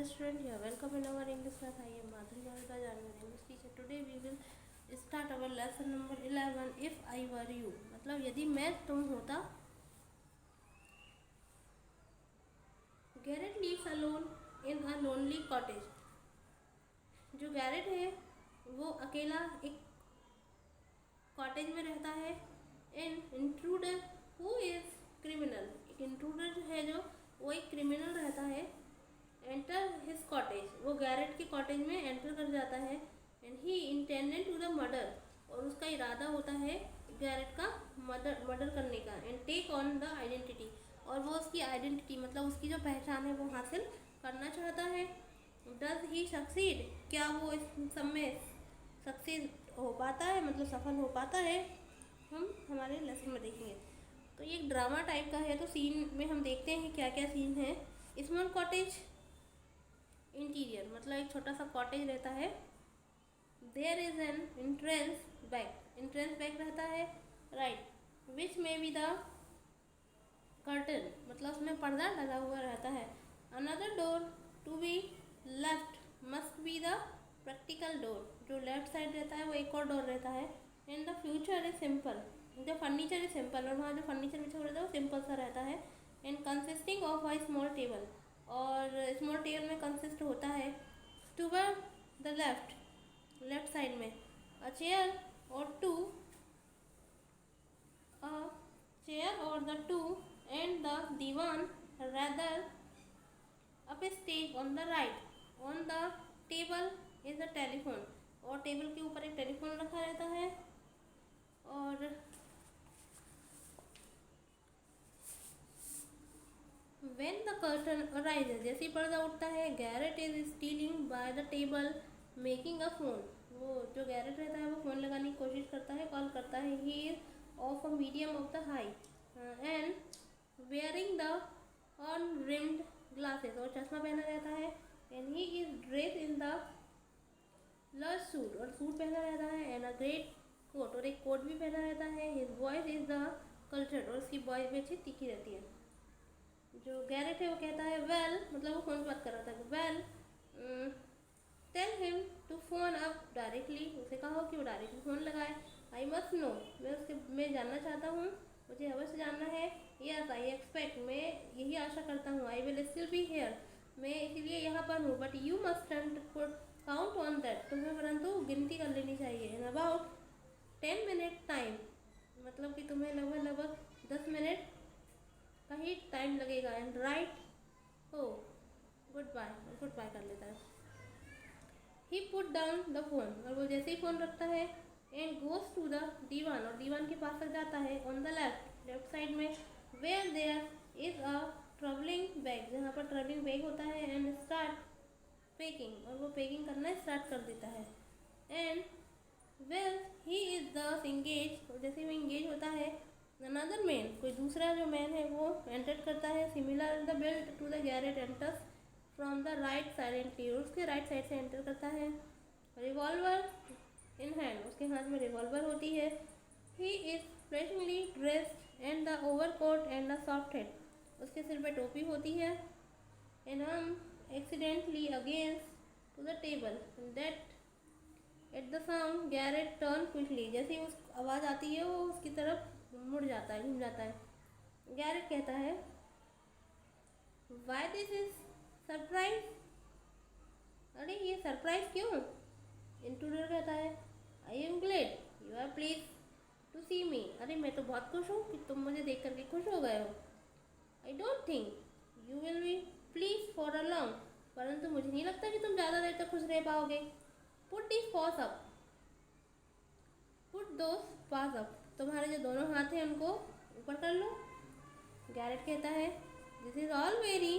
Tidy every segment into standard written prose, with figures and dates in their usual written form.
dear student, you are welcome in our English class. I am Madhuri Bharadwaj, I am your English teacher. Today we will start our lesson number 11. If I were you, मतलब यदि मैं तुम होता. Garrett lives alone in a lonely cottage. जो Garrett है वो अकेला एक कॉटेज में रहता है. An intruder who is criminal, एक इंट्रूडर जो है जो वो एक क्रिमिनल रहता है. एंटर हिज कॉटेज, वो गैरेट के कॉटेज में एंटर कर जाता है. And he intended to the murder, और उसका इरादा होता है गैरेट का मर्डर करने का. And take on the identity, और वो उसकी आइडेंटिटी मतलब उसकी जो पहचान है वो हासिल करना चाहता है. डज ही सक्सीड, क्या वो इस सब में सक्सेस हो पाता है, मतलब सफल हो पाता है, हम हमारे लेसन में देखेंगे. तो ये एक ड्रामा टाइप का है. तो सीन में हम देखते हैं क्या क्या सीन है. स्मॉल कॉटेज इंटीरियर, मतलब एक छोटा सा कॉटेज रहता है. There is an entrance bag रहता है. राइट, विच में बी द कर्टन, मतलब उसमें पर्दा लगा हुआ रहता है. Another door to be left must be the practical door, जो लेफ्ट साइड रहता है वो एक और डोर रहता है. And the future is simple, the furniture is simple, और वहाँ जो फर्नीचर बिछा हुआ रहता है वो सिंपल सा रहता है. And consisting of a small table, और स्मॉल टेबल में कंसिस्ट होता है टूवर्ड द लेफ्ट साइड में अ चेयर और the two and the divan rather up stage on the right. On the table is a telephone, और table के ऊपर एक टेलीफोन रखा रहता है. और when the curtain arises, जैसे ही पर्दा उठता है, Garrett is stealing by the table making a phone, वो जो गैरेट रहता है वो फ़ोन लगाने की कोशिश करता है, कॉल करता है. He is of a medium of the high and wearing the on rimmed glasses, और चश्मा पहना रहता है. And he is dress in the large suit, और सूट पहना रहता है. एंड अ ग्रेट कोट, और एक कोट भी पहना रहता है. His voice is the cultured, और उसकी वॉइस भी अच्छी तीखी रहती है. जो गैरेट है वो कहता है वेल, मतलब वो फ़ोन पर बात कर रहा था. Well tell him to phone up directly, उसे कहो कि वो डायरेक्टली फ़ोन लगाए. आई मस्ट नो, मैं जानना चाहता हूँ, मुझे अवश्य जानना है. यस आई एक्सपेक्ट, मैं यही आशा करता हूँ. I will still be here, मैं इसीलिए यहाँ पर हूँ. But you must count on that, तुम्हें परंतु गिनती कर लेनी चाहिए. इन अबाउट 10 मिनट टाइम, मतलब कि तुम्हें लगभग 10 मिनट का ही टाइम लगेगा. एंड राइट हो गुड बाय कर लेता है. He put down the phone, और वो जैसे ही फ़ोन रखता है. And goes to the divan, और दीवान के पास तक जाता है. ऑन द लेफ्ट साइड में where there is a travelling bag, जहाँ पर ट्रेवलिंग बैग होता है. एंड स्टार्ट पैकिंग, और वो पैकिंग करना स्टार्ट कर देता है. And well he is the engage, और जैसे वो इंगेज होता है. अनदर मैन, कोई दूसरा जो मैन है वो एंटर करता है. Similar the build to the Garrett enters from the right silently, और उसके राइट साइड से एंटर करता है. रिवॉल्वर इन हैंड, उसके हाथ में रिवॉल्वर होती है. He is freshly dressed and the overcoat and the soft head, उसके सिर पे टोपी होती है. And hum accidentally against to the table that at the sound Garrett turn quickly, जैसे ही उस आवाज़ आती है वो उसकी तरफ मुड़ जाता है, घूम जाता है. गैरेट कहता है वाई दिस इज सरप्राइज, अरे ये सरप्राइज क्यों. इंट्रूडर कहता है I am glad you are please to see me, अरे मैं तो बहुत खुश हूँ कि तुम मुझे देख करके खुश हो गए हो. I don't think you will be please for a long, परंतु मुझे नहीं लगता कि तुम ज़्यादा देर तक खुश रह पाओगे. Put the pause up, put those pass up, तुम्हारे जो दोनों हाथ हैं उनको ऊपर कर लो. गैरेट कहता है this is all very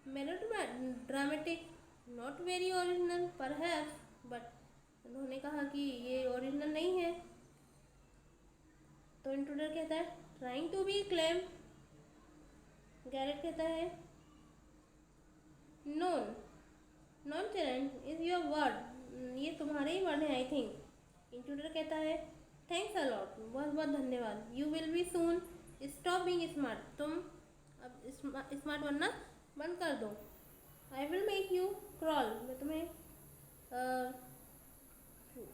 melodramatic not very original perhaps, but उन्होंने कहा कि ये ओरिजिनल नहीं है. तो इंट्रूडर कहता है trying to be claim, Garrett कहता है नॉन टेरेंट इज योर वर्ड, ये तुम्हारे ही वर्ड है आई थिंक. इंट्रूडर कहता है थैंक्स अ लॉट, बहुत बहुत धन्यवाद. You will be soon stop being smart, तुम अब स्मार्ट बनना बंद कर दो. I will make you crawl, मैं तुम्हें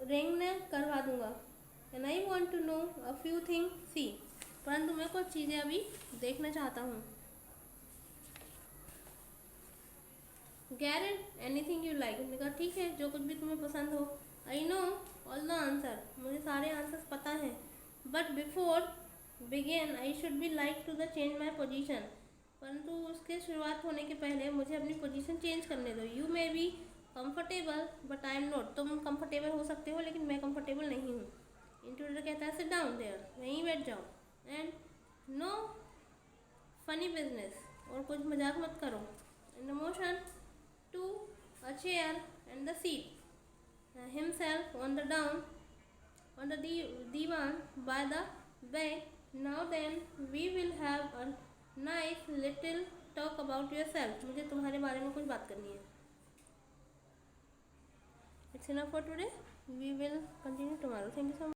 रेंगना करवा दूंगा। And I want to know a few things, परंतु मैं कुछ चीज़ें अभी देखना चाहता हूँ। गैरेट एनीथिंग यू लाइक, मैंने कहा ठीक है जो कुछ भी तुम्हें पसंद हो। I know all the answer, मुझे सारे आंसर्स पता हैं। But before begin I should be like to the change my position, परंतु उसके शुरुआत होने के पहले मुझे अपनी पोजीशन चेंज करने दो। You may be comfortable but I am not, तुम कंफर्टेबल हो सकते हो लेकिन मैं कंफर्टेबल नहीं हूँ। इंट्रूडर कहता है सिट डाउन देयर, वहीं बैठ जाओ। एंड नो फनी बिजनेस, और कुछ मजाक मत करो। And motion to a chair and the seat himself on the down on the divan by the bed. Now then we will have a nice little talk about yourself, मुझे तुम्हारे बारे में कुछ बात करनी है। It's enough for today, we will continue tomorrow. Thank you so much.